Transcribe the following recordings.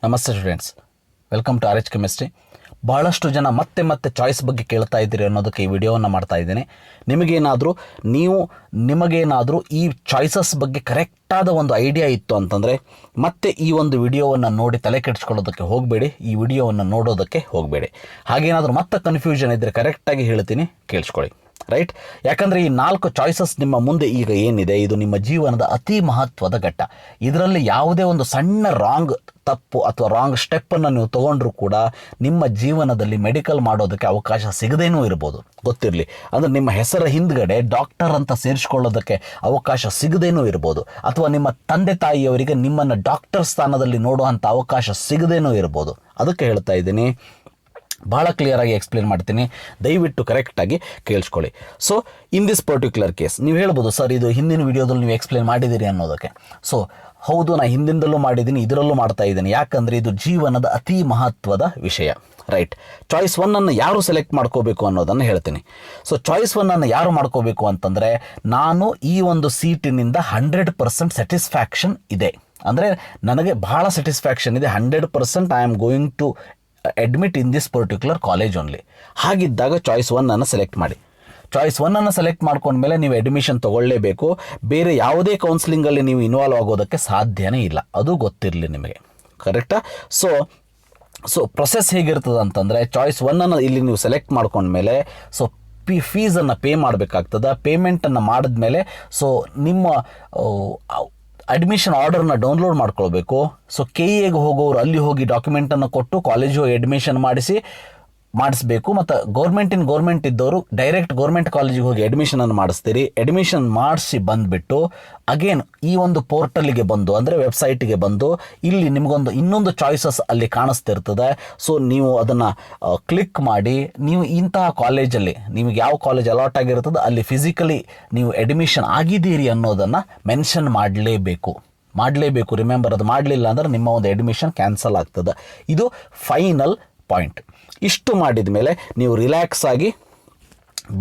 ನಮಸ್ತೆ students, welcome to RH chemistry. ಭಾಳಷ್ಟು ಜನ ಮತ್ತೆ ಚಾಯ್ಸ್ ಬಗ್ಗೆ ಕೇಳ್ತಾ ಇದ್ದೀರಿ ಅನ್ನೋದಕ್ಕೆ ಈ ವಿಡಿಯೋವನ್ನು ಮಾಡ್ತಾ ಇದ್ದೇನೆ. ನಿಮಗೇನಾದರೂ ಈ ಚಾಯ್ಸಸ್ ಬಗ್ಗೆ ಕರೆಕ್ಟಾದ ಒಂದು ಐಡಿಯಾ ಇತ್ತು ಅಂತಂದರೆ ಮತ್ತೆ ಈ ಒಂದು ವಿಡಿಯೋವನ್ನು ನೋಡಿ ತಲೆ ಕೆಡಿಸ್ಕೊಳ್ಳೋದಕ್ಕೆ ಹೋಗಬೇಡಿ, ಈ ವಿಡಿಯೋವನ್ನು ನೋಡೋದಕ್ಕೆ ಹೋಗಬೇಡಿ. ಹಾಗೇನಾದರೂ ಮತ್ತೆ ಕನ್ಫ್ಯೂಷನ್ ಇದ್ದರೆ ಕರೆಕ್ಟಾಗಿ ಹೇಳ್ತೀನಿ, ಕೇಳಿಸ್ಕೊಳ್ಳಿ. ರೈಟ್? ಯಾಕಂದರೆ ಈ 4 ಚಾಯ್ಸಸ್ ನಿಮ್ಮ ಮುಂದೆ ಈಗ ಏನಿದೆ, ಇದು ನಿಮ್ಮ ಜೀವನದ ಅತಿ ಮಹತ್ವದ ಘಟ್ಟ. ಇದರಲ್ಲಿ ಯಾವುದೇ ಒಂದು ಸಣ್ಣ ತಪ್ಪು ಅಥವಾ ರಾಂಗ್ ಸ್ಟೆಪ್ಪನ್ನು ನೀವು ತೊಗೊಂಡ್ರೂ ಕೂಡ ನಿಮ್ಮ ಜೀವನದಲ್ಲಿ ಮೆಡಿಕಲ್ ಮಾಡೋದಕ್ಕೆ ಅವಕಾಶ ಸಿಗದೇನೂ ಇರ್ಬೋದು. ಗೊತ್ತಿರಲಿ, ಅಂದರೆ ನಿಮ್ಮ ಹೆಸರ ಹಿಂದ್ಗಡೆ ಡಾಕ್ಟರ್ ಅಂತ ಸೇರಿಸ್ಕೊಳ್ಳೋದಕ್ಕೆ ಅವಕಾಶ ಸಿಗದೇನೂ ಇರ್ಬೋದು, ಅಥವಾ ನಿಮ್ಮ ತಂದೆ ತಾಯಿಯವರಿಗೆ ನಿಮ್ಮನ್ನು ಡಾಕ್ಟರ್ ಸ್ಥಾನದಲ್ಲಿ ನೋಡುವಂಥ ಅವಕಾಶ ಸಿಗದೇನೂ ಇರ್ಬೋದು. ಅದಕ್ಕೆ ಹೇಳ್ತಾ ಇದ್ದೀನಿ, ಭಾಳ ಕ್ಲಿಯರಾಗಿ ಎಕ್ಸ್ಪ್ಲೇನ್ ಮಾಡ್ತೀನಿ, ದಯವಿಟ್ಟು ಕರೆಕ್ಟಾಗಿ ಕೇಳಿಸ್ಕೊಳ್ಳಿ. So in this particular case ನೀವು ಹೇಳ್ಬೋದು, ಸರ್ ಇದು ಹಿಂದಿನ ವಿಡಿಯೋದಲ್ಲಿ ನೀವು ಎಕ್ಸ್ಪ್ಲೇನ್ ಮಾಡಿದ್ದೀರಿ ಅನ್ನೋದಕ್ಕೆ. ಸೊ ಹೌದು, ನಾನು ಹಿಂದಿನದಲ್ಲೂ ಮಾಡಿದ್ದೀನಿ, ಇದರಲ್ಲೂ ಮಾಡ್ತಾ ಇದ್ದೀನಿ. ಯಾಕಂದರೆ ಇದು ಜೀವನದ ಅತಿ ಮಹತ್ವದ ವಿಷಯ. ರೈಟ್? ಚಾಯ್ಸ್ 1 ಯಾರು ಸೆಲೆಕ್ಟ್ ಮಾಡ್ಕೋಬೇಕು ಅನ್ನೋದನ್ನು ಹೇಳ್ತೀನಿ. ಸೊ ಚಾಯ್ಸ್ 1 ಯಾರು ಮಾಡ್ಕೋಬೇಕು ಅಂತಂದರೆ, ನಾನು ಈ ಒಂದು ಸೀಟಿನಿಂದ 100% ಸ್ಯಾಟಿಸ್ಫ್ಯಾಕ್ಷನ್ ಇದೆ, ಅಂದರೆ ನನಗೆ ಭಾಳ ಸ್ಯಾಟಿಸ್ಫ್ಯಾಕ್ಷನ್ ಇದೆ, 100% I am going to admit in this particular college only. ಹಾಗಿದ್ದಾಗ ಚಾಯ್ಸ್ 1 ಸೆಲೆಕ್ಟ್ ಮಾಡಿ. ಚಾಯ್ಸ್ 1 ಸೆಲೆಕ್ಟ್ ಮಾಡ್ಕೊಂಡ್ಮೇಲೆ ನೀವು ಅಡ್ಮಿಷನ್ ತೊಗೊಳ್ಳೇಬೇಕು. ಬೇರೆ ಯಾವುದೇ ಕೌನ್ಸಿಲಿಂಗಲ್ಲಿ ನೀವು ಇನ್ವಾಲ್ವ್ ಆಗೋದಕ್ಕೆ ಸಾಧ್ಯನೇ ಇಲ್ಲ, ಅದು ಗೊತ್ತಿರಲಿ ನಿಮಗೆ. ಕರೆಕ್ಟಾ? ಸೊ ಪ್ರೊಸೆಸ್ ಹೇಗಿರ್ತದೆ ಅಂತಂದರೆ, ಚಾಯ್ಸ್ 1 ಇಲ್ಲಿ ನೀವು ಸೆಲೆಕ್ಟ್ ಮಾಡ್ಕೊಂಡ್ಮೇಲೆ ಸೊ ಫೀಸನ್ನು ಪೇ ಮಾಡಬೇಕಾಗ್ತದೆ. ಪೇಮೆಂಟನ್ನು ಮಾಡಿದ್ಮೇಲೆ ಸೊ ನಿಮ್ಮ ಅಡ್ಮಿಷನ್ ಆರ್ಡರ್ನ ಡೌನ್ಲೋಡ್ ಮಾಡ್ಕೊಳ್ಬೇಕು. ಸೊ KEಗೆ ಹೋಗೋರು ಅಲ್ಲಿ ಹೋಗಿ ಡಾಕ್ಯುಮೆಂಟನ್ನು ಕೊಟ್ಟು ಕಾಲೇಜು ಅಡ್ಮಿಷನ್ ಮಾಡಿಸ್ಬೇಕು. ಮತ್ತು ಗೌರ್ಮೆಂಟ್ ಇದ್ದವರು ಡೈರೆಕ್ಟ್ ಗೌರ್ಮೆಂಟ್ ಕಾಲೇಜಿಗೆ ಹೋಗಿ ಅಡ್ಮಿಷನನ್ನು ಮಾಡಿಸ್ತೀರಿ. ಅಡ್ಮಿಷನ್ ಮಾಡಿಸಿ ಬಂದುಬಿಟ್ಟು ಅಗೇನ್ ಈ ಒಂದು ಪೋರ್ಟಲಿಗೆ ಬಂದು, ಅಂದರೆ ವೆಬ್ಸೈಟಿಗೆ ಬಂದು, ಇಲ್ಲಿ ನಿಮಗೊಂದು ಇನ್ನೊಂದು ಚಾಯ್ಸಸ್ ಅಲ್ಲಿ ಕಾಣಿಸ್ತಿರ್ತದೆ. ಸೊ ನೀವು ಅದನ್ನು ಕ್ಲಿಕ್ ಮಾಡಿ, ನೀವು ಇಂತಹ ಕಾಲೇಜಲ್ಲಿ ನಿಮಗೆ ಯಾವ ಕಾಲೇಜ್ ಅಲಾಟ್ ಆಗಿರ್ತದೆ ಅಲ್ಲಿ ಫಿಸಿಕಲಿ ನೀವು ಅಡ್ಮಿಷನ್ ಆಗಿದ್ದೀರಿ ಅನ್ನೋದನ್ನು ಮೆನ್ಷನ್ ಮಾಡಲೇಬೇಕು. ರಿಮೆಂಬರ್, ಅದು ಮಾಡಲಿಲ್ಲ ಅಂದರೆ ನಿಮ್ಮ ಒಂದು ಅಡ್ಮಿಷನ್ ಕ್ಯಾನ್ಸಲ್ ಆಗ್ತದೆ. ಇದು ಫೈನಲ್ ಪಾಯಿಂಟ್. ಇಷ್ಟು ಮಾಡಿದ ಮೇಲೆ ನೀವು ರಿಲ್ಯಾಕ್ಸ್ ಆಗಿ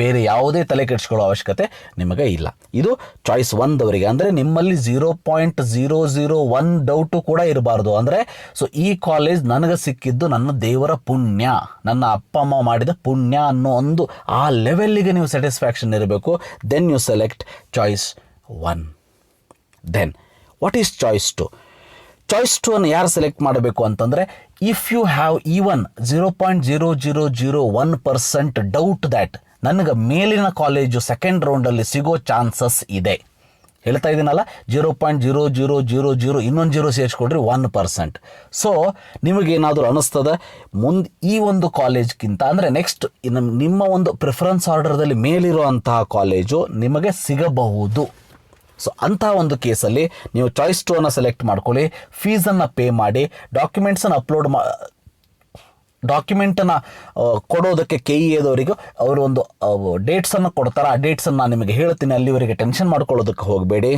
ಬೇರೆ ಯಾವುದೇ ತಲೆ ಕೆಡಿಸ್ಕೊಳ್ಳೋ ಅವಶ್ಯಕತೆ ನಿಮಗೆ ಇಲ್ಲ. ಇದು ಚಾಯ್ಸ್ 1ದವರಿಗೆ. ಅಂದರೆ ನಿಮ್ಮಲ್ಲಿ 0.001 ಡೌಟು ಕೂಡ ಇರಬಾರ್ದು. ಅಂದರೆ ಸೊ ಈ ಕಾಲೇಜ್ ನನಗೆ ಸಿಕ್ಕಿದ್ದು ನನ್ನ ದೇವರ ಪುಣ್ಯ, ನನ್ನ ಅಪ್ಪ ಅಮ್ಮ ಮಾಡಿದ ಪುಣ್ಯ ಅನ್ನೋ ಒಂದು ಆ ಲೆವೆಲ್ಲಿಗೆ ನೀವು ಸ್ಯಾಟಿಸ್ಫ್ಯಾಕ್ಷನ್ ಇರಬೇಕು. Then you select choice 1. Then what is choice 2? Choice 2 ಯಾರು ಸೆಲೆಕ್ಟ್ ಮಾಡಬೇಕು ಅಂತಂದರೆ, if you have even 0.0001% doubt that ನನಗೆ ಮೇಲಿನ ಕಾಲೇಜು ಸೆಕೆಂಡ್ ರೌಂಡಲ್ಲಿ ಸಿಗೋ ಚಾನ್ಸಸ್ ಇದೆ. ಹೇಳ್ತಾ ಇದ್ದೀನಲ್ಲ, 0.0000 ಇನ್ನೊಂದು 0 ಸೇರಿಸ್ಕೊಡ್ರಿ 1%. ಸೊ ನಿಮಗೇನಾದರೂ ಅನ್ನಿಸ್ತದೆ ಮುಂದೆ ಈ ಒಂದು ಕಾಲೇಜ್ಗಿಂತ, ಅಂದರೆ ನೆಕ್ಸ್ಟ್ ನಿಮ್ಮ ಒಂದು ಪ್ರಿಫರೆನ್ಸ್ ಆರ್ಡರ್ದಲ್ಲಿ ಮೇಲಿರುವಂತಹ ಕಾಲೇಜು ನಿಮಗೆ ಸಿಗಬಹುದು. ಸೊ ಅಂತಹ ಒಂದು ಕೇಸಲ್ಲಿ ನೀವು ಚಾಯ್ಸ್ 2 ಸೆಲೆಕ್ಟ್ ಮಾಡ್ಕೊಳ್ಳಿ. ಫೀಸನ್ನು ಪೇ ಮಾಡಿ, ಡಾಕ್ಯುಮೆಂಟನ್ನು ಕೊಡೋದಕ್ಕೆ KEದವರಿಗೆ ಅವರು ಒಂದು ಡೇಟ್ಸನ್ನು ಕೊಡ್ತಾರೆ. ಆ ಡೇಟ್ಸನ್ನು ನಾನು ನಿಮಗೆ ಹೇಳ್ತೀನಿ, ಅಲ್ಲಿವರೆಗೆ ಟೆನ್ಷನ್ ಮಾಡ್ಕೊಳ್ಳೋದಕ್ಕೆ ಹೋಗಬೇಡಿ.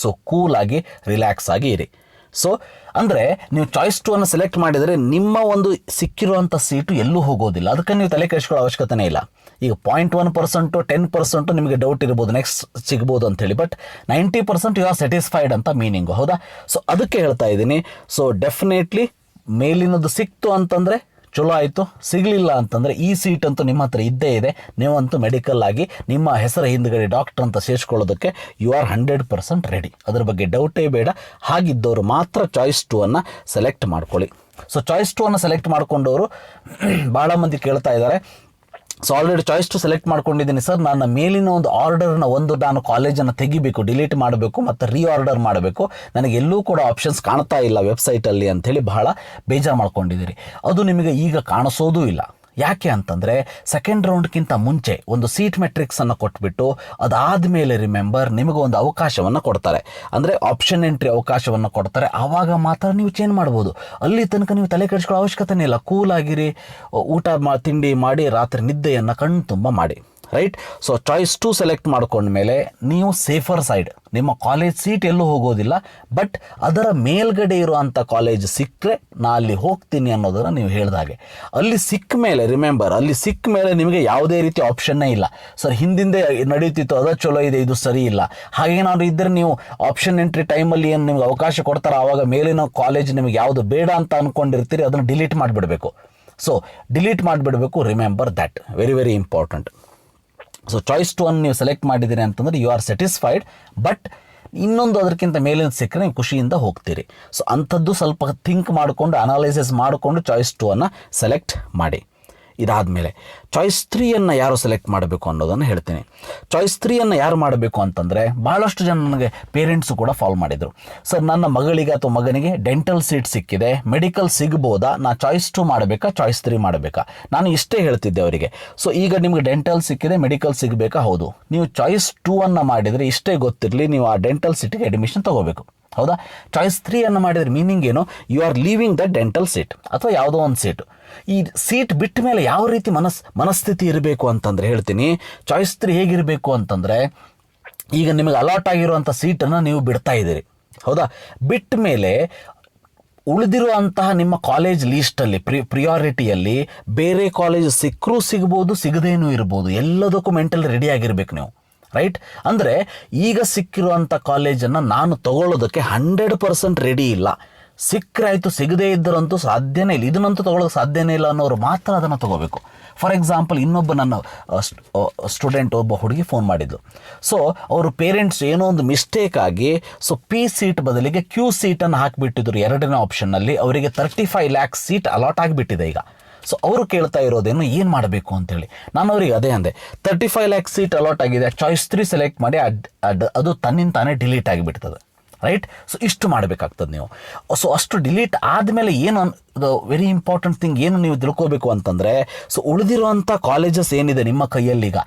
ಸೊ ಕೂಲಾಗಿ ರಿಲ್ಯಾಕ್ಸ್ ಆಗಿ ಇರಿ. ಸೊ ಅಂದರೆ ನೀವು ಚಾಯ್ಸ್ 2 ಸೆಲೆಕ್ಟ್ ಮಾಡಿದರೆ ನಿಮ್ಮ ಒಂದು ಸಿಕ್ಕಿರುವಂಥ ಸೀಟು ಎಲ್ಲೂ ಹೋಗೋದಿಲ್ಲ. ಅದಕ್ಕೆ ನೀವು ತಲೆ ಕೆಡಿಸ್ಕೊಳ್ಳೋ ಅವಶ್ಯಕತೆನೇ ಇಲ್ಲ. ಈಗ 0.1% 10% ನಿಮಗೆ ಡೌಟ್ ಇರ್ಬೋದು, ನೆಕ್ಸ್ಟ್ ಸಿಗ್ಬೋದು ಅಂಥೇಳಿ, ಬಟ್ 90% ಯು ಆರ್ ಸ್ಯಾಟಿಸ್ಫೈಡ್ ಅಂತ ಮೀನಿಂಗು. ಹೌದಾ? ಸೊ ಅದಕ್ಕೆ ಹೇಳ್ತಾ ಇದ್ದೀನಿ. ಸೊ ಡೆಫಿನೆಟ್ಲಿ ಮೇಲಿನದು ಸಿಕ್ತು ಅಂತಂದರೆ ಚಲೋ ಆಯಿತು, ಸಿಗಲಿಲ್ಲ ಅಂತಂದರೆ ಈ ಸೀಟ್ ಅಂತೂ ನಿಮ್ಮ ಹತ್ರ ಇದ್ದೇ ಇದೆ. ನೀವಂತೂ ಮೆಡಿಕಲ್ ಆಗಿ ನಿಮ್ಮ ಹೆಸರ ಹಿಂದ್ಗಡೆ ಡಾಕ್ಟರ್ ಅಂತ ಸೇರಿಸ್ಕೊಳ್ಳೋದಕ್ಕೆ ಯು ಆರ್ 100% ರೆಡಿ. ಅದ್ರ ಬಗ್ಗೆ ಡೌಟೇ ಬೇಡ. ಹಾಗಿದ್ದವರು ಮಾತ್ರ ಚಾಯ್ಸ್ 2 ಸೆಲೆಕ್ಟ್ ಮಾಡ್ಕೊಳ್ಳಿ. ಸೊ ಚಾಯ್ಸ್ 2 ಸೆಲೆಕ್ಟ್ ಮಾಡ್ಕೊಂಡವರು ಭಾಳ ಮಂದಿ ಕೇಳ್ತಾ ಇದ್ದಾರೆ, ಸೊ ಆಲ್ರೆಡಿ ಚಾಯ್ಸ್ 2 ಸೆಲೆಕ್ಟ್ ಮಾಡ್ಕೊಂಡಿದ್ದೀನಿ ಸರ್, ನನ್ನ ಮೇಲಿನ ಒಂದು ಆರ್ಡರ್ನ ನಾನು ಕಾಲೇಜನ್ನು ತೆಗಿಬೇಕು, ಡಿಲೀಟ್ ಮಾಡಬೇಕು ಮತ್ತು ರೀಆರ್ಡರ್ ಮಾಡಬೇಕು, ನನಗೆ ಎಲ್ಲೂ ಕೂಡ ಆಪ್ಷನ್ಸ್ ಕಾಣ್ತಾ ಇಲ್ಲ ವೆಬ್ಸೈಟಲ್ಲಿ ಅಂಥೇಳಿ ಬಹಳ ಬೇಜಾರು ಮಾಡ್ಕೊಂಡಿದ್ದೀರಿ. ಅದು ನಿಮಗೆ ಈಗ ಕಾಣಿಸೋದೂ ಇಲ್ಲ. ಯಾಕೆ ಅಂತಂದರೆ ಸೆಕೆಂಡ್ ರೌಂಡ್ಗಿಂತ ಮುಂಚೆ ಒಂದು ಸೀಟ್ ಮೆಟ್ರಿಕ್ಸನ್ನು ಕೊಟ್ಬಿಟ್ಟು ಅದಾದಮೇಲೆ ರಿಮೆಂಬರ್ ನಿಮಗೆ ಒಂದು ಅವಕಾಶವನ್ನು ಕೊಡ್ತಾರೆ, ಅಂದರೆ ಆಪ್ಷನ್ ಎಂಟ್ರಿ ಅವಕಾಶವನ್ನು ಕೊಡ್ತಾರೆ. ಆವಾಗ ಮಾತ್ರ ನೀವು ಚೇಂಜ್ ಮಾಡ್ಬೋದು. ಅಲ್ಲಿ ತನಕ ನೀವು ತಲೆ ಕೆಡಿಸ್ಕೊಳ್ಳೋ ಅವಶ್ಯಕತೆನೇ ಇಲ್ಲ. ಕೂಲಾಗಿರಿ, ಊಟ ತಿಂಡಿ ಮಾಡಿ ರಾತ್ರಿ ನಿದ್ದೆಯನ್ನು ಕಣ್ಣು ತುಂಬ ಮಾಡಿ. ರೈಟ್. ಸೊ ಚಾಯ್ಸ್ 2 ಸೆಲೆಕ್ಟ್ ಮಾಡ್ಕೊಂಡ್ಮೇಲೆ ನೀವು ಸೇಫರ್ ಸೈಡ್, ನಿಮ್ಮ ಕಾಲೇಜ್ ಸೀಟ್ ಎಲ್ಲೂ ಹೋಗೋದಿಲ್ಲ, ಬಟ್ ಅದರ ಮೇಲ್ಗಡೆ ಇರುವಂಥ ಕಾಲೇಜ್ ಸಿಕ್ಕರೆ ನಾ ಅಲ್ಲಿ ಹೋಗ್ತೀನಿ ಅನ್ನೋದನ್ನು ನೀವು ಹೇಳಿದಾಗೆ. ಅಲ್ಲಿ ಸಿಕ್ಕ ಮೇಲೆ ರಿಮೆಂಬರ್, ಅಲ್ಲಿ ಸಿಕ್ಕ ಮೇಲೆ ನಿಮಗೆ ಯಾವುದೇ ರೀತಿ ಆಪ್ಷನ್ನೇ ಇಲ್ಲ. ಸರ್ ಹಿಂದಿಂದೆ ನಡೀತಿತ್ತು ಅದು ಚಲೋ ಇದೆ, ಇದು ಸರಿ ಇಲ್ಲ, ಹಾಗೇನಾದ್ರು ಇದ್ದರೆ ನೀವು ಆಪ್ಷನ್ ಎಂಟ್ರಿ ಟೈಮಲ್ಲಿ ಏನು ನಿಮ್ಗೆ ಅವಕಾಶ ಕೊಡ್ತಾರೋ ಆವಾಗ ಮೇಲಿನ ಕಾಲೇಜ್ ನಿಮಗೆ ಯಾವುದು ಬೇಡ ಅಂತ ಅಂದ್ಕೊಂಡಿರ್ತೀರಿ ಅದನ್ನು ಡಿಲೀಟ್ ಮಾಡಿಬಿಡಬೇಕು. ಸೊ ಡಿಲೀಟ್ ಮಾಡಿಬಿಡಬೇಕು. Remember that, very very important. So choice 2 ಅನ್ನು ನೀವು ಸೆಲೆಕ್ಟ್ ಮಾಡಿದ್ದೀರಿ ಅಂತಂದರೆ ಯು ಆರ್ ಸ್ಯಾಟಿಸ್ಫೈಡ್, ಬಟ್ ಇನ್ನೊಂದು ಅದಕ್ಕಿಂತ ಮೇಲಿನ ಸಿಕ್ಕರೆ ನೀವು ಖುಷಿಯಿಂದ ಹೋಗ್ತೀರಿ. ಸೊ ಅಂಥದ್ದು ಸ್ವಲ್ಪ ಥಿಂಕ್ ಮಾಡಿಕೊಂಡು ಅನಾಲೈಸಿಸ್ ಮಾಡಿಕೊಂಡು ಚಾಯ್ಸ್ 2 ಅನ್ನು ಸೆಲೆಕ್ಟ್ ಮಾಡಿ. ಇದಾದಮೇಲೆ ಚಾಯ್ಸ್ 3 ಯಾರು ಸೆಲೆಕ್ಟ್ ಮಾಡಬೇಕು ಅನ್ನೋದನ್ನು ಹೇಳ್ತೀನಿ. ಚಾಯ್ಸ್ 3 ಯಾರು ಮಾಡಬೇಕು ಅಂತಂದರೆ ಭಾಳಷ್ಟು ಜನ ನನಗೆ ಪೇರೆಂಟ್ಸು ಕೂಡ ಫಾಲೋ ಮಾಡಿದರು. ಸರ್ ನನ್ನ ಮಗಳಿಗೆ ಅಥವಾ ಮಗನಿಗೆ ಡೆಂಟಲ್ ಸೀಟ್ ಸಿಕ್ಕಿದೆ, ಮೆಡಿಕಲ್ ಸಿಗ್ಬೋದಾ, ನಾ ಚಾಯ್ಸ್ 2 ಮಾಡಬೇಕಾ ಚಾಯ್ಸ್ 3 ಮಾಡಬೇಕಾ? ನಾನು ಇಷ್ಟೇ ಹೇಳ್ತಿದ್ದೆ ಅವರಿಗೆ. ಸೊ ಈಗ ನಿಮಗೆ ಡೆಂಟಲ್ ಸಿಕ್ಕಿದೆ, ಮೆಡಿಕಲ್ ಸಿಗಬೇಕಾ? ಹೌದು. ನೀವು ಚಾಯ್ಸ್ 2 ಮಾಡಿದರೆ ಇಷ್ಟೇ ಗೊತ್ತಿರಲಿ, ನೀವು ಆ ಡೆಂಟಲ್ ಸೀಟಿಗೆ ಅಡ್ಮಿಷನ್ ತೊಗೋಬೇಕು. ಹೌದಾ? ಚಾಯ್ಸ್ 3 ಮಾಡಿದರೆ ಮೀನಿಂಗ್ ಏನು? You are leaving the dental seat ಅಥವಾ ಯಾವುದೋ ಒಂದು ಸೀಟು. ಈ ಸೀಟ್ ಬಿಟ್ಟ ಮೇಲೆ ಯಾವ ರೀತಿ ಮನಸ್ಥಿತಿ ಇರಬೇಕು ಅಂತಂದರೆ ಹೇಳ್ತೀನಿ. ಚಾಯ್ಸ್ 3 ಹೇಗಿರಬೇಕು ಅಂತಂದರೆ, ಈಗ ನಿಮಗೆ ಅಲಾಟ್ ಆಗಿರುವಂಥ ಸೀಟನ್ನು ನೀವು ಬಿಡ್ತಾ ಇದ್ದೀರಿ. ಹೌದಾ? ಬಿಟ್ಟ ಮೇಲೆ ಉಳಿದಿರುವಂತಹ ನಿಮ್ಮ ಕಾಲೇಜ್ ಲೀಸ್ಟಲ್ಲಿ ಪ್ರಿಯಾರಿಟಿಯಲ್ಲಿ ಬೇರೆ ಕಾಲೇಜ್ ಸಿಕ್ಕರೂ ಸಿಗ್ಬೋದು, ಸಿಗದೇನೂ ಇರ್ಬೋದು, ಎಲ್ಲದಕ್ಕೂ ಮೆಂಟಲಿ ರೆಡಿ ಆಗಿರ್ಬೇಕು ನೀವು. ರೈಟ್? ಅಂದರೆ ಈಗ ಸಿಕ್ಕಿರುವಂಥ ಕಾಲೇಜನ್ನು ನಾನು ತಗೊಳ್ಳೋದಕ್ಕೆ 100% ರೆಡಿ ಇಲ್ಲ, ಸಿಕ್ಕರೆ ಆಯಿತು, ಸಿಗದೇ ಇದ್ದರಂತೂ ಸಾಧ್ಯನೇ ಇಲ್ಲ, ಇದನ್ನಂತೂ ತೊಗೊಳೋಕ್ಕೆ ಸಾಧ್ಯನೇ ಇಲ್ಲ ಅನ್ನೋರು ಮಾತ್ರ ಅದನ್ನು ತೊಗೋಬೇಕು. ಫಾರ್ ಎಕ್ಸಾಂಪಲ್, ಇನ್ನೊಬ್ಬ ನನ್ನ ಸ್ಟೂಡೆಂಟ್, ಒಬ್ಬ ಹುಡುಗಿ ಫೋನ್ ಮಾಡಿದ್ದು. ಸೊ ಅವರು ಪೇರೆಂಟ್ಸ್ ಏನೋ ಒಂದು ಮಿಸ್ಟೇಕ್ ಆಗಿ ಪಿ ಸೀಟ್ ಬದಲಿಗೆ ಕ್ಯೂ ಸೀಟನ್ನು ಹಾಕಿಬಿಟ್ಟಿದ್ರು 2ನೇ ಆಪ್ಷನ್ನಲ್ಲಿ. ಅವರಿಗೆ 35 lakhs ಸೀಟ್ ಅಲಾಟ್ ಆಗಿಬಿಟ್ಟಿದೆ ಈಗ. ಸೊ ಅವರು ಕೇಳ್ತಾ ಇರೋದೇನು, ಏನು ಮಾಡಬೇಕು ಅಂತೇಳಿ. ನಾನು ಅವ್ರಿಗೆ ಅದೇ ಅಂದೆ, 35 lakhs ಸೀಟ್ ಅಲಾಟ್ ಆಗಿದೆ, ಚಾಯ್ಸ್ 3 ಸೆಲೆಕ್ಟ್ ಮಾಡಿ, ಅದು ತನ್ನಿಂದ ತಾನೇ ಡಿಲೀಟ್ ಆಗಿಬಿಡ್ತದೆ. ರೈಟ್? ಸೊ ಇಷ್ಟು ಮಾಡಬೇಕಾಗ್ತದೆ ನೀವು. ಸೊ ಅಷ್ಟು ಡಿಲೀಟ್ ಆದಮೇಲೆ ಏನು ವೆರಿ ಇಂಪಾರ್ಟೆಂಟ್ ಥಿಂಗ್ ಏನು ನೀವು ತಿಳ್ಕೋಬೇಕು ಅಂತಂದರೆ, ಸೊ ಉಳಿದಿರುವಂಥ ಕಾಲೇಜಸ್ ಏನಿದೆ ನಿಮ್ಮ ಕೈಯಲ್ಲೀಗ,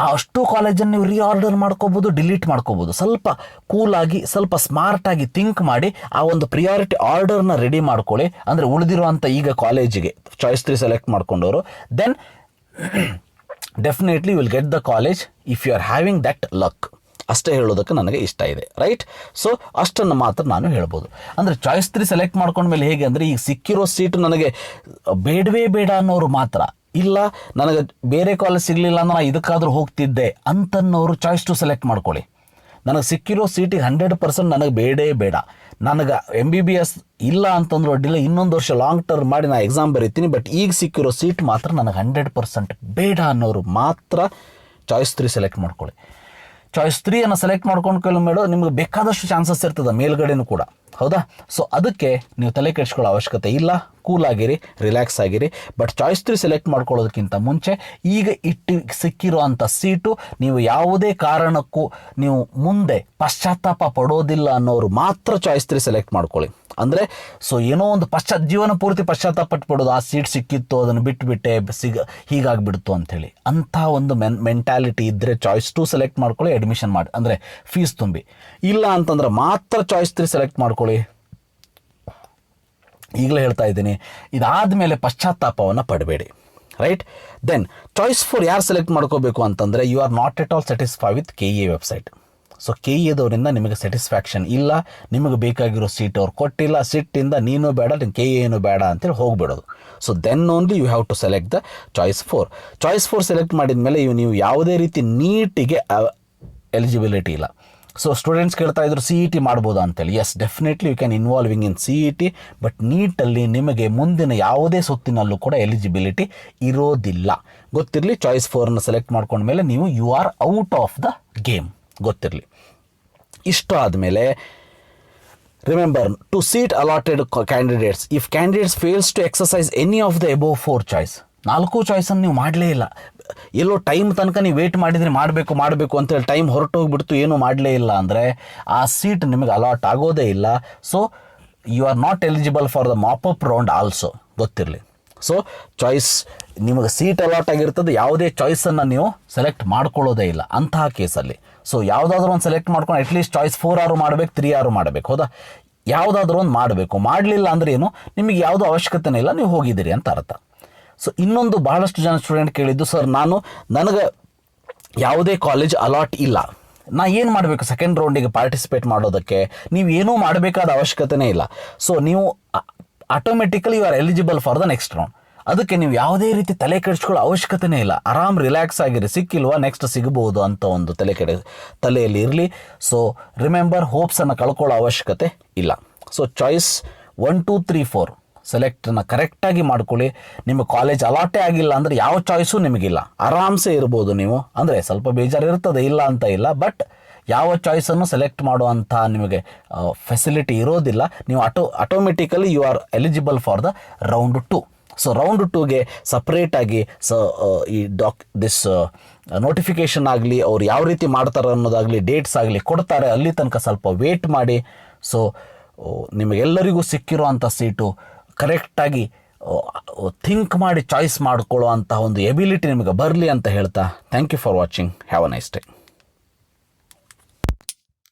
ಆ ಅಷ್ಟು ಕಾಲೇಜನ್ನು ನೀವು ರೀಆರ್ಡರ್ ಮಾಡ್ಕೋಬೋದು, ಡಿಲೀಟ್ ಮಾಡ್ಕೋಬೋದು. ಸ್ವಲ್ಪ ಕೂಲಾಗಿ, ಸ್ವಲ್ಪ ಸ್ಮಾರ್ಟಾಗಿ ಥಿಂಕ್ ಮಾಡಿ ಆ ಒಂದು ಪ್ರಿಯಾರಿಟಿ ಆರ್ಡರ್ನ ರೆಡಿ ಮಾಡ್ಕೊಳ್ಳಿ. ಅಂದರೆ ಉಳಿದಿರುವಂಥ ಈಗ ಕಾಲೇಜಿಗೆ ಚಾಯ್ಸ್ 3 ಸೆಲೆಕ್ಟ್ ಮಾಡ್ಕೊಂಡವರು, then definitely will get the college if you are having that luck. ಅಷ್ಟೇ ಹೇಳೋದಕ್ಕೆ ನನಗೆ ಇಷ್ಟ ಇದೆ. ರೈಟ್? ಸೊ ಅಷ್ಟನ್ನು ಮಾತ್ರ ನಾನು ಹೇಳ್ಬೋದು. ಅಂದರೆ ಚಾಯ್ಸ್ 3 ಸೆಲೆಕ್ಟ್ ಮಾಡ್ಕೊಂಡ್ಮೇಲೆ ಹೇಗೆ ಅಂದರೆ, ಈಗ ಸಿಕ್ಕಿರೋ ಸೀಟು ನನಗೆ ಬೇಡವೇ ಬೇಡ ಅನ್ನೋರು ಮಾತ್ರ, ಇಲ್ಲ ನನಗೆ ಬೇರೆ ಕಾಲೇಜ್ ಸಿಗಲಿಲ್ಲ ಅಂದ್ರೆ ನಾನು ಇದಕ್ಕಾದರೂ ಹೋಗ್ತಿದ್ದೆ ಅಂತನ್ನೋರು ಚಾಯ್ಸ್ 2 ಸೆಲೆಕ್ಟ್ ಮಾಡ್ಕೊಳ್ಳಿ. ನನಗೆ ಸಿಕ್ಕಿರೋ ಸೀಟಿಗೆ 100% ನನಗೆ ಬೇಡೇ ಬೇಡ, ನನಗೆ MBBS ಇಲ್ಲ ಅಂತಂದ್ರೂ ಅಡ್ಡಿಲ್ಲ, ಇನ್ನೊಂದು ವರ್ಷ ಲಾಂಗ್ ಟರ್ಮ್ ಮಾಡಿ ನಾನು ಎಕ್ಸಾಮ್ ಬರೀತೀನಿ, ಬಟ್ ಈಗ ಸಿಕ್ಕಿರೋ ಸೀಟ್ ಮಾತ್ರ ನನಗೆ 100% ಬೇಡ ಅನ್ನೋರು ಮಾತ್ರ ಚಾಯ್ಸ್ 3 ಸೆಲೆಕ್ಟ್ ಮಾಡ್ಕೊಳ್ಳಿ. ಚಾಯ್ಸ್ 3 ಸೆಲೆಕ್ಟ್ ಮಾಡ್ಕೊಂಡು ಮೇಡೋ ನಿಮಗೆ ಬೇಕಾದಷ್ಟು ಚಾನ್ಸಸ್ ಇರ್ತದೆ ಮೇಲ್ಗಡೆನೂ ಕೂಡ. ಹೌದಾ? ಸೊ ಅದಕ್ಕೆ ನೀವು ತಲೆ ಕೆಡಿಸ್ಕೊಳ್ಳೋ ಅವಶ್ಯಕತೆ ಇಲ್ಲ, ಕೂಲ್ ಆಗಿರಿ, ರಿಲ್ಯಾಕ್ಸ್ ಆಗಿರಿ. ಬಟ್ ಚಾಯ್ಸ್ 3 ಸೆಲೆಕ್ಟ್ ಮಾಡ್ಕೊಳ್ಳೋದಕ್ಕಿಂತ ಮುಂಚೆ ಈಗ ಸಿಕ್ಕಿರುವಂಥ ಸೀಟು ನೀವು ಯಾವುದೇ ಕಾರಣಕ್ಕೂ ನೀವು ಮುಂದೆ ಪಶ್ಚಾತ್ತಾಪ ಪಡೋದಿಲ್ಲ ಅನ್ನೋರು ಮಾತ್ರ ಚಾಯ್ಸ್ 3 ಸೆಲೆಕ್ಟ್ ಮಾಡ್ಕೊಳ್ಳಿ. ಅಂದರೆ ಸೊ ಏನೋ ಒಂದು ಜೀವನ ಪೂರ್ತಿ ಪಶ್ಚಾತ್ತಾಪ ಪಡೋದು, ಆ ಸೀಟ್ ಸಿಕ್ಕಿತ್ತು ಅದನ್ನು ಬಿಟ್ಟುಬಿಟ್ಟೆ ಹೀಗಾಗಿಬಿಡ್ತು ಅಂಥೇಳಿ, ಅಂಥ ಒಂದು ಮೆಂಟ್ಯಾಲಿಟಿ ಇದ್ದರೆ ಚಾಯ್ಸ್ 2 ಸೆಲೆಕ್ಟ್ ಮಾಡ್ಕೊಳ್ಳಿ, ಅಡ್ಮಿಷನ್ ಮಾಡಿ, ಅಂದರೆ ಫೀಸ್ ತುಂಬಿ. ಇಲ್ಲ ಅಂತಂದ್ರೆ ಮಾತ್ರ ಚಾಯ್ಸ್ 3 ಸೆಲೆಕ್ಟ್ ಮಾಡ್ಕೊಳ್ಳಿ. ಈಗಲೇ ಹೇಳ್ತಾ ಇದ್ದೀನಿ, ಇದಾದ ಮೇಲೆ ಪಶ್ಚಾತ್ತಾಪವನ್ನು ಪಡಬೇಡಿ. ರೈಟ್? ದೆನ್ ಚಾಯ್ಸ್ 4 ಯಾರು ಸೆಲೆಕ್ಟ್ ಮಾಡ್ಕೋಬೇಕು ಅಂತಂದರೆ, you are not at all satisfy with KEA website. So KEAದವರಿಂದ ನಿಮಗೆ ಸ್ಯಾಟಿಸ್ಫ್ಯಾಕ್ಷನ್ ಇಲ್ಲ, ನಿಮಗೆ ಬೇಕಾಗಿರೋ ಸೀಟ್ ಅವ್ರು ಕೊಟ್ಟಿಲ್ಲ, ಸಿಟ್ಟಿಂದ ನೀನು ಬೇಡ, KEA ಬೇಡ ಅಂತೇಳಿ ಹೋಗಿಬಿಡೋದು. So then only you have to select the choice 4. Choice 4 select ಮಾಡಿದ ಮೇಲೆ ನೀವು ಯಾವುದೇ ರೀತಿ ನೀಟಿಗೆ ಎಲಿಜಿಬಿಲಿಟಿ ಇಲ್ಲ. ಸೊ ಸ್ಟೂಡೆಂಟ್ಸ್ ಕೇಳ್ತಾ ಇದ್ರು CET ಮಾಡ್ಬೋದಾ ಅಂತೇಳಿ. Yes, definitely you can involving in CET, but ನೀಟಲ್ಲಿ ನಿಮಗೆ ಮುಂದಿನ ಯಾವುದೇ ಸುತ್ತಿನಲ್ಲೂ ಕೂಡ ಎಲಿಜಿಬಿಲಿಟಿ ಇರೋದಿಲ್ಲ. ಗೊತ್ತಿರಲಿ, ಚಾಯ್ಸ್ 4 ಸೆಲೆಕ್ಟ್ ಮಾಡ್ಕೊಂಡ್ಮೇಲೆ ನೀವು you are out of the game, ಗೊತ್ತಿರಲಿ. ಇಷ್ಟು ಆದಮೇಲೆ remember to seat allotted candidates, if candidates fails to exercise any of the above 4 choice, 4 ಚಾಯ್ಸನ್ನು ನೀವು ಮಾಡಲೇ ಇಲ್ಲ, ಎಲ್ಲೋ ಟೈಮ್ ತನಕ ನೀವು ವೇಟ್ ಮಾಡಿದರೆ ಮಾಡಬೇಕು ಅಂತೇಳಿ ಟೈಮ್ ಹೊರಟೋಗ್ಬಿಡ್ತು, ಏನೂ ಮಾಡಲೇ ಇಲ್ಲ ಅಂದರೆ ಆ ಸೀಟ್ ನಿಮಗೆ ಅಲಾಟ್ ಆಗೋದೇ ಇಲ್ಲ. So you are not eligible for the mop up round also, ಗೊತ್ತಿರಲಿ. ಸೊ ಚಾಯ್ಸ್ ನಿಮಗೆ ಸೀಟ್ ಅಲಾಟ್ ಆಗಿರ್ತದೆ, ಯಾವುದೇ ಚಾಯ್ಸನ್ನು ನೀವು ಸೆಲೆಕ್ಟ್ ಮಾಡ್ಕೊಳ್ಳೋದೇ ಇಲ್ಲ ಅಂತಹ ಕೇಸಲ್ಲಿ. ಸೊ ಯಾವುದಾದ್ರೂ ಒಂದು ಸೆಲೆಕ್ಟ್ ಮಾಡ್ಕೊಂಡು ಅಟ್ಲೀಸ್ಟ್ ಚಾಯ್ಸ್ 4 ಮಾಡಬೇಕು, 3 ಮಾಡಬೇಕು. ಹೌದಾ? ಯಾವುದಾದ್ರೂ ಒಂದು ಮಾಡಬೇಕು. ಮಾಡಲಿಲ್ಲ ಅಂದರೆ ಏನು, ನಿಮಗೆ ಯಾವುದೋ ಅವಶ್ಯಕತೆನೇ ಇಲ್ಲ, ನೀವು ಹೋಗಿದ್ದೀರಿ ಅಂತ ಅರ್ಥ. ಸೊ ಇನ್ನೊಂದು ಭಾಳಷ್ಟು ಜನ ಸ್ಟೂಡೆಂಟ್ ಕೇಳಿದ್ದು, ಸರ್ ನನಗೆ ಯಾವುದೇ ಕಾಲೇಜ್ ಅಲಾಟ್ ಇಲ್ಲ. ನಾ ಏನು ಮಾಡಬೇಕು ಸೆಕೆಂಡ್ ರೌಂಡಿಗೆ ಪಾರ್ಟಿಸಿಪೇಟ್ ಮಾಡೋದಕ್ಕೆ? ನೀವು ಏನೂ ಮಾಡಬೇಕಾದ ಅವಶ್ಯಕತೆನೇ ಇಲ್ಲ. ಸೊ ನೀವು automatically you are eligible for the next round. ಅದಕ್ಕೆ ನೀವು ಯಾವುದೇ ರೀತಿ ತಲೆ ಕೆಡಿಸ್ಕೊಳ್ಳೋ ಅವಶ್ಯಕತೆನೇ ಇಲ್ಲ. ಆರಾಮ್ ರಿಲ್ಯಾಕ್ಸ್ ಆಗಿರಿ, ಸಿಕ್ಕಿಲ್ವಾ ನೆಕ್ಸ್ಟ್ ಸಿಗಬಹುದು ಅಂತ ಒಂದು ತಲೆಯಲ್ಲಿ ಇರಲಿ. ಸೊ ರಿಮೆಂಬರ್, ಹೋಪ್ಸನ್ನು ಕಳ್ಕೊಳ್ಳೋ ಅವಶ್ಯಕತೆ ಇಲ್ಲ. ಸೊ ಚಾಯ್ಸ್ 1 2 3 4 ಸೆಲೆಕ್ಟನ್ನು ಕರೆಕ್ಟಾಗಿ ಮಾಡ್ಕೊಳ್ಳಿ. ನಿಮ್ಮ ಕಾಲೇಜ್ ಅಲಾಟೇ ಆಗಿಲ್ಲ ಅಂದರೆ ಯಾವ ಚಾಯ್ಸು ನಿಮಗಿಲ್ಲ, ಆರಾಮ್ಸೆ ಇರ್ಬೋದು ನೀವು. ಅಂದರೆ ಸ್ವಲ್ಪ ಬೇಜಾರು ಇರ್ತದೆ, ಇಲ್ಲ ಅಂತ ಇಲ್ಲ, ಬಟ್ ಯಾವ ಚಾಯ್ಸನ್ನು ಸೆಲೆಕ್ಟ್ ಮಾಡುವಂಥ ನಿಮಗೆ ಫೆಸಿಲಿಟಿ ಇರೋದಿಲ್ಲ. ನೀವು automatically you are eligible for the round 2. So round 2ಗೆ ಸಪ್ರೇಟಾಗಿ ಈ ದಿಸ್ ನೋಟಿಫಿಕೇಷನ್ ಆಗಲಿ, ಅವ್ರು ಯಾವ ರೀತಿ ಮಾಡ್ತಾರೆ ಅನ್ನೋದಾಗಲಿ, ಡೇಟ್ಸ್ ಆಗಲಿ ಕೊಡ್ತಾರೆ. ಅಲ್ಲಿ ತನಕ ಸ್ವಲ್ಪ ವೇಟ್ ಮಾಡಿ. ಸೊ ನಿಮಗೆಲ್ಲರಿಗೂ ಸಿಕ್ಕಿರೋ ಅಂಥ ಸೀಟು ಕರೆಕ್ಟಾಗಿ ಥಿಂಕ್ ಮಾಡಿ ಚಾಯ್ಸ್ ಮಾಡ್ಕೊಳ್ಳೋ ಅಂಥ ಒಂದು ಎಬಿಲಿಟಿ ನಿಮಗೆ ಬರಲಿ ಅಂತ ಹೇಳ್ತಾ, thank you for watching. Have a nice day.